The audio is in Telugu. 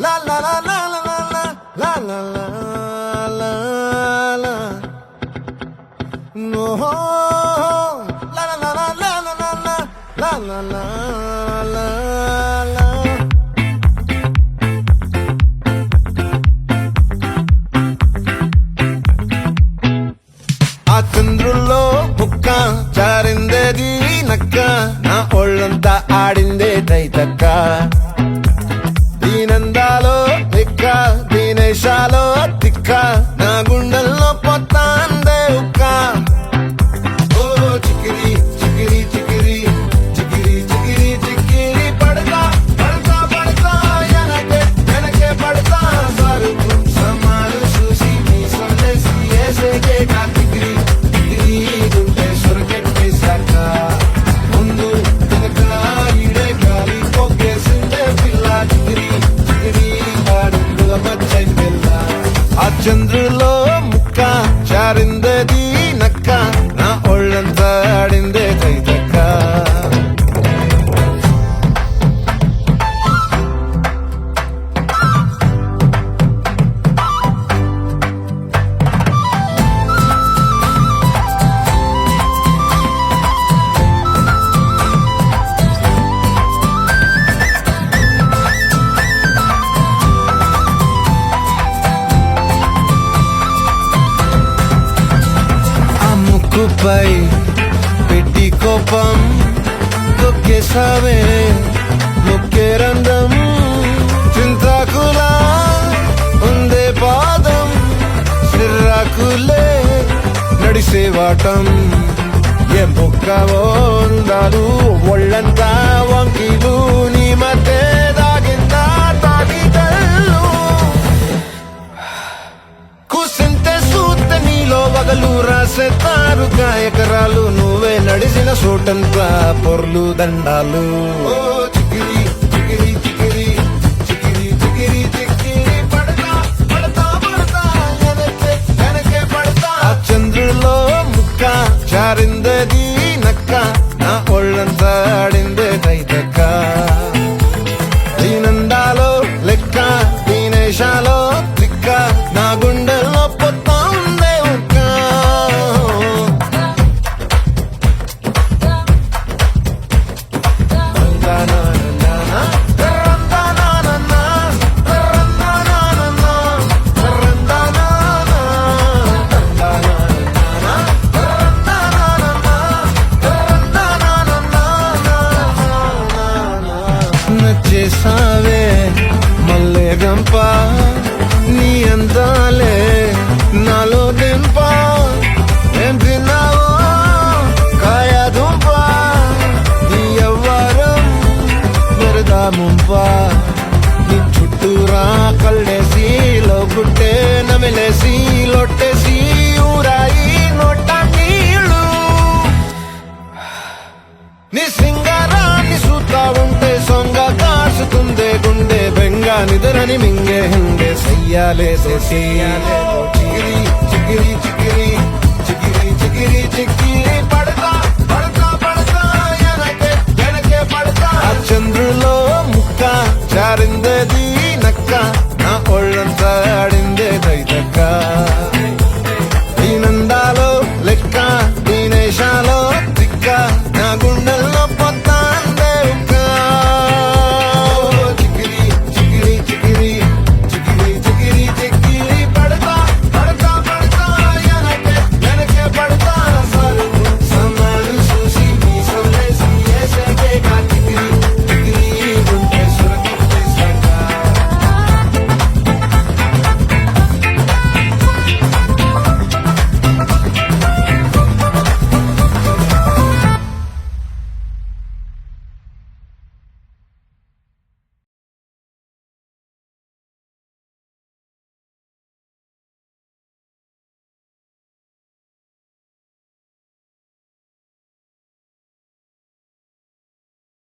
La la la la la la la la la la la. No. La la la la la la la la la la la la. ఆ చంద్రుల్లో బుక్క జారిందేది నక్క నా ఒళ్ళంతా ఆడిందే తైతక్క దీనందాలో తిక్క దీనేశాలో తిక్క నా గుండెల్లో పొత్తాందే ఉక్క ఓ చికిరి చికిరి చికిరి చికిరి చికిరి చికిరి పడతా పడతా పడతా ఎనకే ఎనకే పడతా సరుకు సమాలు చూసి మీ సొల్లేసి ఏసేకే నా చికిరి చికిరి గుండె సొరకెట్టేశాక ముందు వెనక ఈడే గాలి పొగ్గేసిందే పిల్ల చికిరి చికిరి ఆడుల మచ్చై పిల్ల ఆ చంద్రులో ముక్క చారిందది నక్క నా ఒళ్ళంతా ఆడిందే తైతక్క ఆ ముక్కుపై పెట్టి కోపం తొక్కేసావే ముక్కే రంధ్రం చింతాకులా ఉందే పాదం సిర్రాకులే నడిసేవాటం ఏ ముక్కవో ఉందాలు ఒళ్ళంతా వంకీలు నీ మధ్య దాగిందా తాగిదల్లు కూసింతే సూత్తే నీలో వగలు రాసేతారుగా ఎకరాలు నువ్వే నడిసిన చోటంతా పొర్లు దండాలు ఓ చికిరి చికిరి చికిరి చికిరి చికిరి చికిరి పడతా పడతా పడతా ఎనకే ఎనకే పడతా ఆ చంద్రులో ముక్క చారిందది నక్క నా ఒళ్ళంతా ఆడిందే తైతక్క దీనందాలో లెక్క దీనేశాలో లిక్క నా గుండెల్లో పొత్తా ఉందే ఉక్క నచ్చేసావే మల్లె గంప నీ అందాలే నాలో దింప ఏం తిన్నావో కాయ దుంప నీ ఎవ్వరం మెరదా ముంప నీ చుట్టూరా కళ్ళేసి లోగుట్టే నమిలేసి లొట్టేసి ఊరాయి నోట నీళ్ళు నీ సింగారాన్ని చూస్తా ఉంటే సొంగ కాసుకుందే గుండె బెంగ నిద్రని మింగే హండే సయ్యాలే చికిరి చికిరి చికిరి